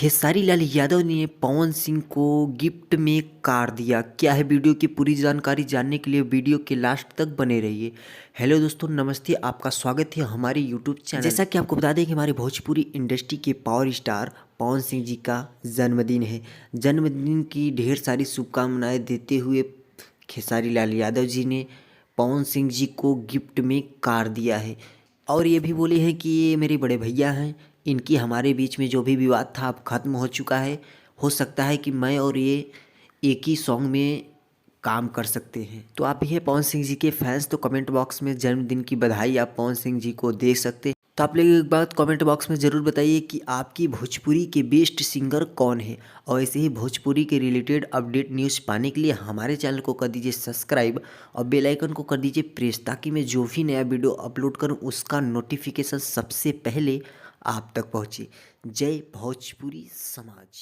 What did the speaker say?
खेसारी लाल यादव ने पवन सिंह को गिफ्ट में कार दिया। क्या है वीडियो की पूरी जानकारी जानने के लिए वीडियो के लास्ट तक बने रहिए। हेलो दोस्तों, नमस्ते, आपका स्वागत है हमारे यूट्यूब चैनल। जैसा कि आपको बता दें कि हमारे भोजपुरी इंडस्ट्री के पावर स्टार पवन सिंह जी का जन्मदिन है। जन्मदिन की ढेर सारी शुभकामनाएं देते हुए खेसारी लाल यादव जी ने पवन सिंह जी को गिफ्ट में कार दिया है और ये भी बोले हैं कि ये मेरे बड़े भैया हैं, इनकी हमारे बीच में जो भी विवाद था अब ख़त्म हो चुका है। हो सकता है कि मैं और ये एक ही सॉन्ग में काम कर सकते हैं। तो आप भी हैं पवन सिंह जी के फैंस तो कमेंट बॉक्स में जन्मदिन की बधाई आप पवन सिंह जी को दे सकते हैं। तो आप लोग एक बात कमेंट बॉक्स में ज़रूर बताइए कि आपकी भोजपुरी के बेस्ट सिंगर कौन है, और ऐसे ही भोजपुरी के रिलेटेड अपडेट न्यूज़ पाने के लिए हमारे चैनल को कर दीजिए सब्सक्राइब और बेल आइकन को कर दीजिए प्रेस, ताकि मैं जो भी नया वीडियो अपलोड करूं उसका नोटिफिकेशन सबसे पहले आप तक पहुंचे। जय भोजपुरी समाज।